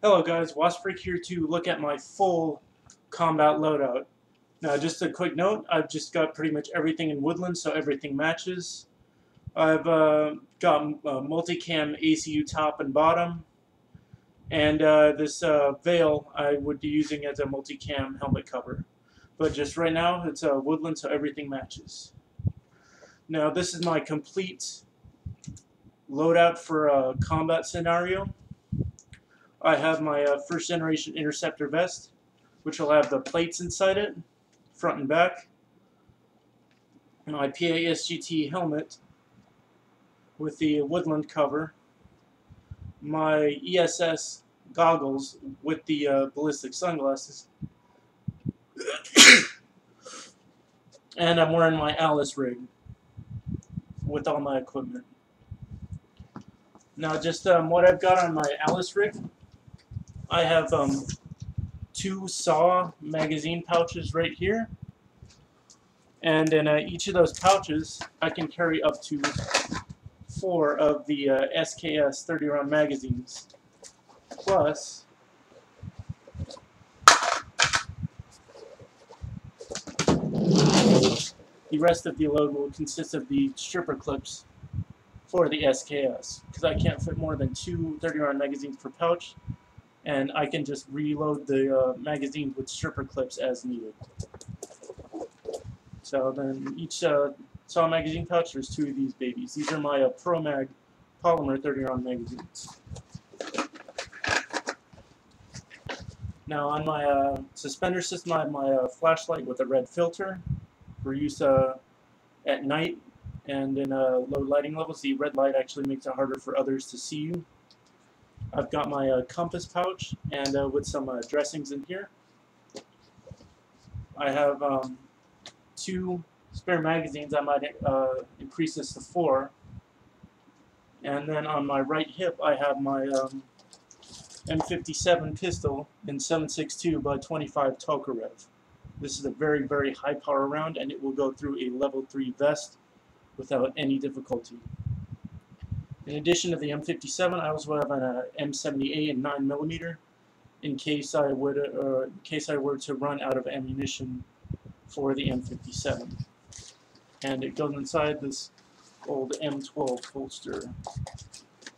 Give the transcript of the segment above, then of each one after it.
Hello guys, Waspfreak here to look at my full combat loadout. Now just a quick note, I've just got pretty much everything in woodland, so everything matches. I've got multicam ACU top and bottom, and this veil I would be using as a multicam helmet cover. But just right now, it's woodland, so everything matches. Now this is my complete loadout for a combat scenario. I have my first generation interceptor vest, which will have the plates inside it, front and back. My PASGT helmet with the woodland cover. My ESS goggles with the ballistic sunglasses. And I'm wearing my Alice rig with all my equipment. Now just what I've got on my Alice rig, I have 2 SAW magazine pouches right here, and in each of those pouches I can carry up to 4 of the SKS 30 round magazines, plus the rest of the load will consist of the stripper clips for the SKS, because I can't fit more than 2 30 round magazines per pouch, and I can just reload the magazines with stripper clips as needed. So then each SAW magazine pouch, there's 2 of these babies. These are my ProMag polymer 30 round magazines. Now on my suspender system, I have my flashlight with a red filter for use at night and in low lighting levels. The red light actually makes it harder for others to see you. I've got my compass pouch and with some dressings in here. I have 2 spare magazines. I might increase this to 4. And then on my right hip I have my M57 pistol in 7.62 by 25 Tokarev. This is a very, very high power round, and it will go through a level 3 vest without any difficulty. In addition to the M57, I also have an M78 and 9mm in case I were to run out of ammunition for the M57. And it goes inside this old M12 holster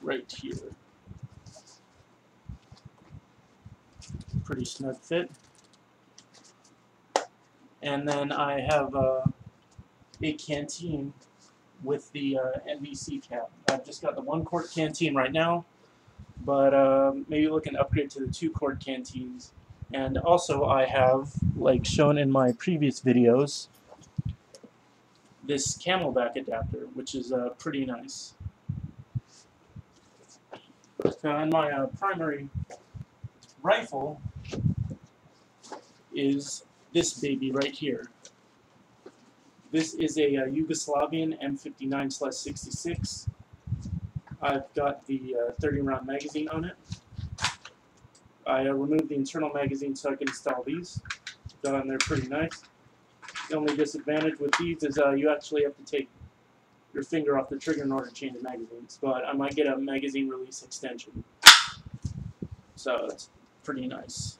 right here. Pretty snug fit. And then I have a canteen with the NVC cap. I've just got the 1-quart canteen right now, but maybe look and upgrade to the 2-quart canteens. And also I have, like shown in my previous videos, this Camelback Adapter, which is pretty nice. And my primary rifle is this baby right here. This is a Yugoslavian M59/66. I've got the 30 round magazine on it. I removed the internal magazine so I can install these. Got on there pretty nice. The only disadvantage with these is you actually have to take your finger off the trigger in order to change the magazines, but I might get a magazine release extension. So it's pretty nice.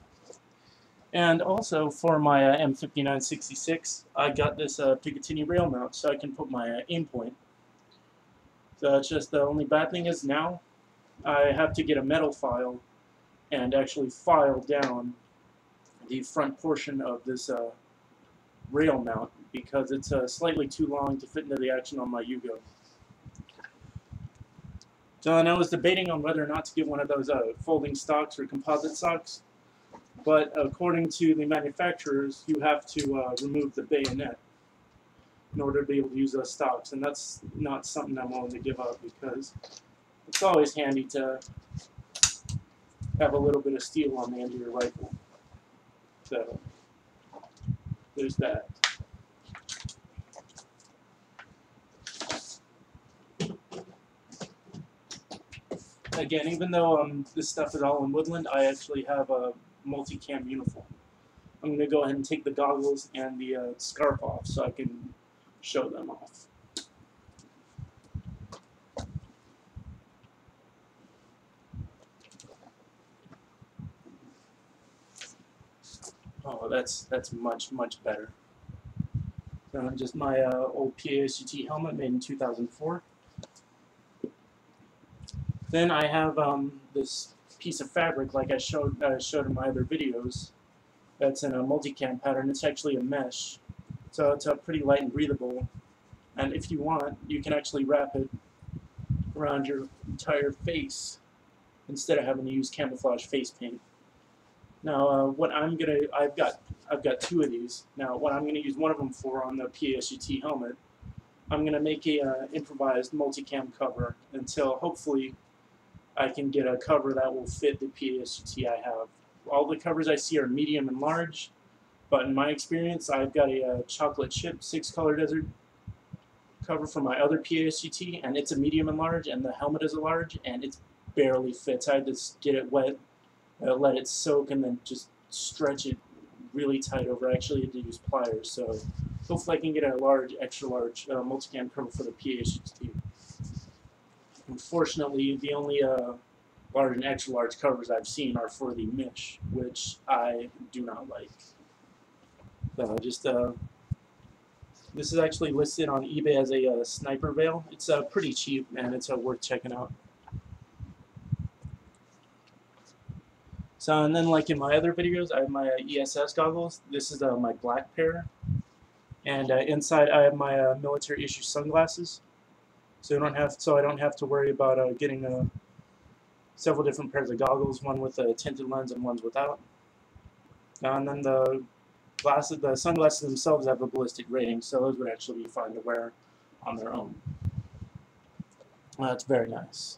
And also for my M59/66, I got this Picatinny rail mount so I can put my aim point. So it's just the only bad thing is now I have to get a metal file and actually file down the front portion of this rail mount because it's slightly too long to fit into the action on my Yugo. So and I was debating on whether or not to get one of those folding stocks or composite stocks. But according to the manufacturers, you have to remove the bayonet in order to be able to use those stocks, and that's not something I'm willing to give up because it's always handy to have a little bit of steel on the end of your rifle. So there's that. Again, even though this stuff is all in woodland, I actually have a multicam uniform. I'm going to go ahead and take the goggles and the scarf off so I can show them off. Oh, that's much better. Just my old PASUT helmet made in 2004. Then I have this piece of fabric, like I showed in my other videos. That's in a multicam pattern. It's actually a mesh, so it's pretty light and breathable. And if you want, you can actually wrap it around your entire face instead of having to use camouflage face paint. Now, I've got two of these. Now, what I'm gonna use one of them for on the PASUT helmet, I'm gonna make a improvised multicam cover until hopefully I can get a cover that will fit the PASUT I have. All the covers I see are medium and large, but in my experience, I've got a chocolate chip 6-color desert cover for my other PASUT, and it's a medium and large, and the helmet is a large, and it barely fits. I had to get it wet, let it soak, and then just stretch it really tight over. I actually had to use pliers, so hopefully I can get a large, extra large multicam cover for the PASUT. Unfortunately, the only large and extra large covers I've seen are for the mesh, which I do not like. This is actually listed on eBay as a sniper veil. It's pretty cheap, and it's worth checking out. So, and then like in my other videos, I have my ESS goggles. This is my black pair, and inside I have my military issue sunglasses. So I don't have to worry about getting several different pairs of goggles, one with a tinted lens and ones without. And then the sunglasses themselves have a ballistic rating, so those would actually be fine to wear on their own. That's very nice.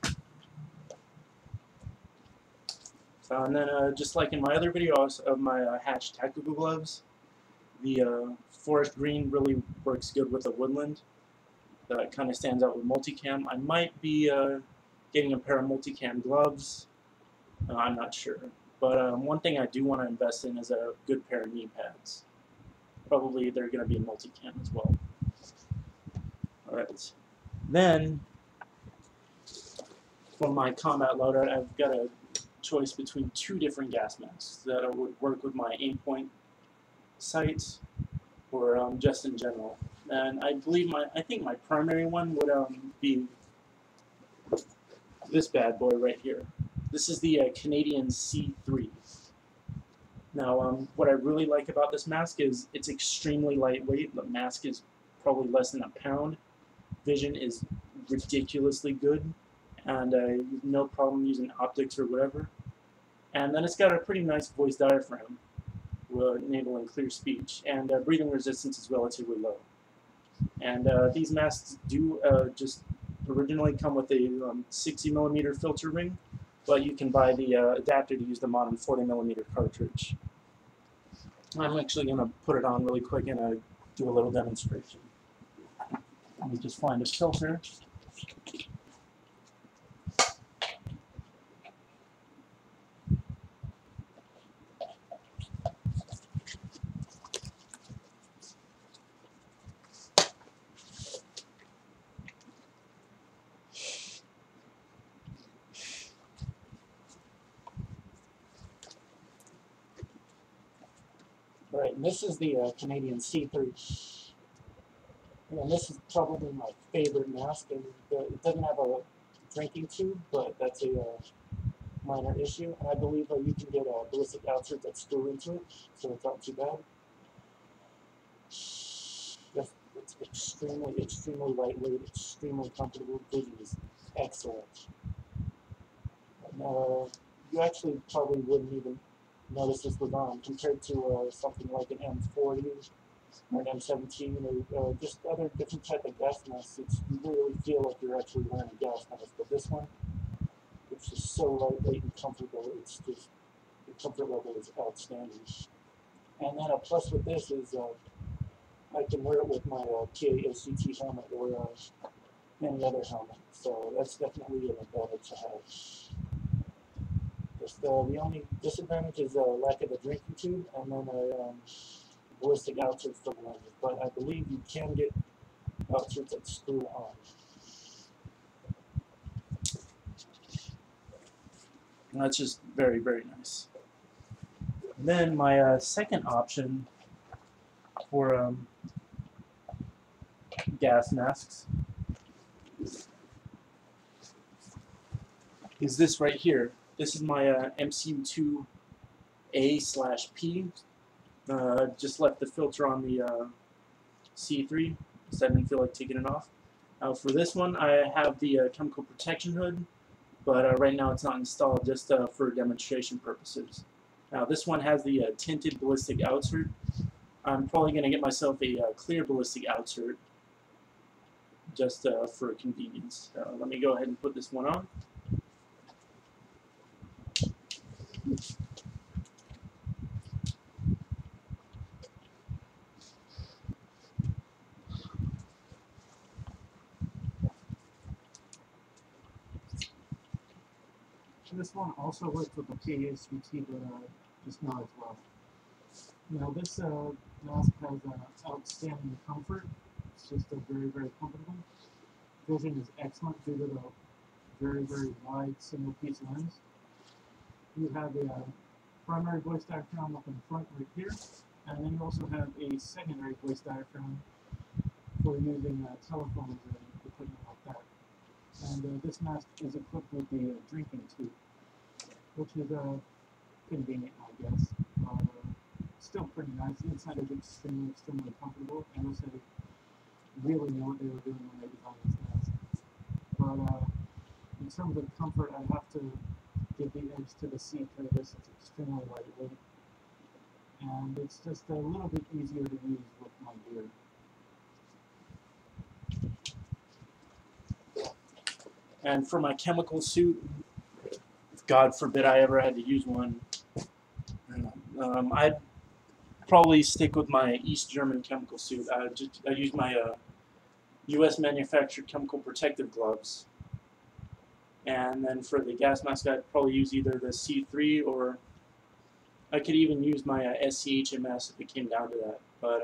So, and then just like in my other video of my Hatch tactical gloves, the forest green really works good with the woodland. That kind of stands out with multicam. I might be getting a pair of multicam gloves. I'm not sure. But one thing I do want to invest in is a good pair of knee pads. Probably they're going to be multicam as well. Alright. Then, for my combat loadout, I've got a choice between two different gas masks that would work with my aim point sights or just in general. And I think my primary one would be this bad boy right here. This is the Canadian C3. Now, what I really like about this mask is it's extremely lightweight. The mask is probably less than a pound. Vision is ridiculously good, and no problem using optics or whatever. And then it's got a pretty nice voice diaphragm, enabling clear speech, and breathing resistance is relatively low. And these masks do just originally come with a 60mm filter ring, but you can buy the adapter to use them on a 40mm cartridge. I'm actually going to put it on really quick and do a little demonstration. Let me just find a filter. Right, and this is the Canadian C3. And this is probably my favorite mask. And it doesn't have a drinking tube, but that's a minor issue. And I believe you can get ballistic outserts that screw into it, so it's not too bad. It's extremely lightweight, extremely comfortable. Vision is excellent. And, you actually probably wouldn't even notice this was on compared to something like an M40 or an M17 or just other different type of gas masks. You really feel like you're actually wearing a gas mask. But this one, it's just so lightweight and comfortable. It's just, the comfort level is outstanding. And then a plus with this is I can wear it with my PASUT helmet or any other helmet. So that's definitely an advantage to have. The only disadvantage is lack of a drinking tube and then ballistic outserts for lenses. But I believe you can get outserts that screw on. And that's just very, very nice. And then my second option for gas masks is this right here. This is my MCU2A/P. Just left the filter on the C3 because I didn't feel like taking it off. For this one, I have the chemical protection hood, but right now it's not installed, just for demonstration purposes. Now this one has the tinted ballistic outsert. I'm probably going to get myself a clear ballistic outsert just for convenience. Let me go ahead and put this one on. This one also works with the PASVT, but just not as well. Now this mask has outstanding comfort. It's just very, very comfortable. Vision is excellent due to the very, very wide single-piece lens. You have a primary voice diaphragm up in front right here, and then you also have a secondary voice diaphragm for using telephones and equipment like that. And this mask is equipped with the drinking tube, which is convenient, I guess. Still pretty nice. Inside is extremely, extremely comfortable, and looks like they really know what they were doing when they designed this mask. But in terms of comfort, I have to give the edge to the C3. This is extremely lightweight, and it's just a little bit easier to use with my gear. And for my chemical suit, God forbid I ever had to use one, I'd probably stick with my East German chemical suit. I use my U.S. manufactured chemical protective gloves. And then for the gas mask, I'd probably use either the C3 or I could even use my SCHMS if it came down to that. But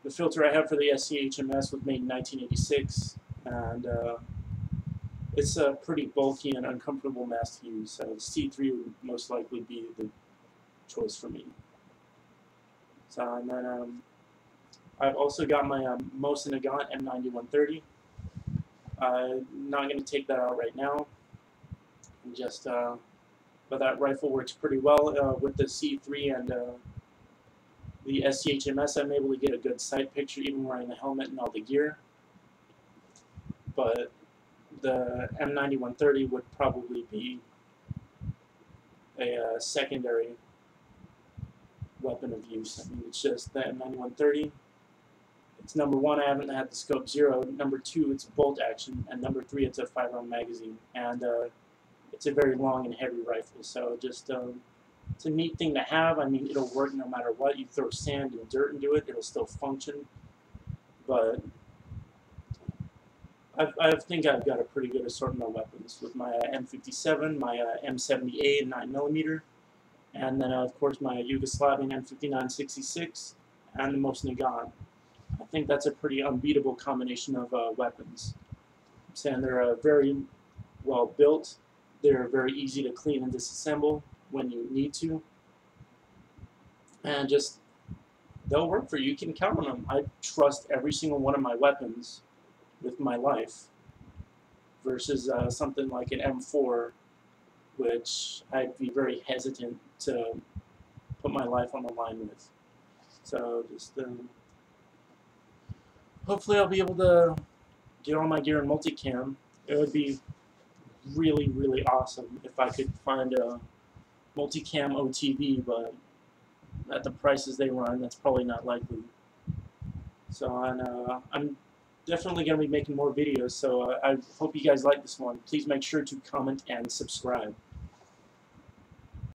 the filter I have for the SCHMS was made in 1986, and it's a pretty bulky and uncomfortable mask to use, so C3 would most likely be the choice for me. So, and then I've also got my Mosin Nagant M9130. I'm not going to take that out right now. Just, but that rifle works pretty well with the C3 and the SCHMS. I'm able to get a good sight picture even wearing the helmet and all the gear. But the M9130 would probably be a secondary weapon of use. I mean, it's just the M9130. It's number one, I haven't had the scope 0. Number 2, it's bolt action, and number 3, it's a 5-round magazine. And it's a very long and heavy rifle, so just it's a neat thing to have. I mean, it'll work no matter what. You throw sand and dirt into it, it'll still function. But I think I've got a pretty good assortment of weapons with my M57, my M70A and 9mm, and then of course my Yugoslavian M59-66 and the Mosin Nagant. I think that's a pretty unbeatable combination of weapons. I'm saying they're very well built, they're very easy to clean and disassemble when you need to, and just they'll work for you. You can count on them. I trust every single one of my weapons with my life versus something like an M4, which I'd be very hesitant to put my life on the line with. So just hopefully I'll be able to get all my gear in multicam. It would be really, really awesome if I could find a multicam OTV, but at the prices they run, that's probably not likely. So I'm definitely going to be making more videos, so I hope you guys like this one. Please make sure to comment and subscribe.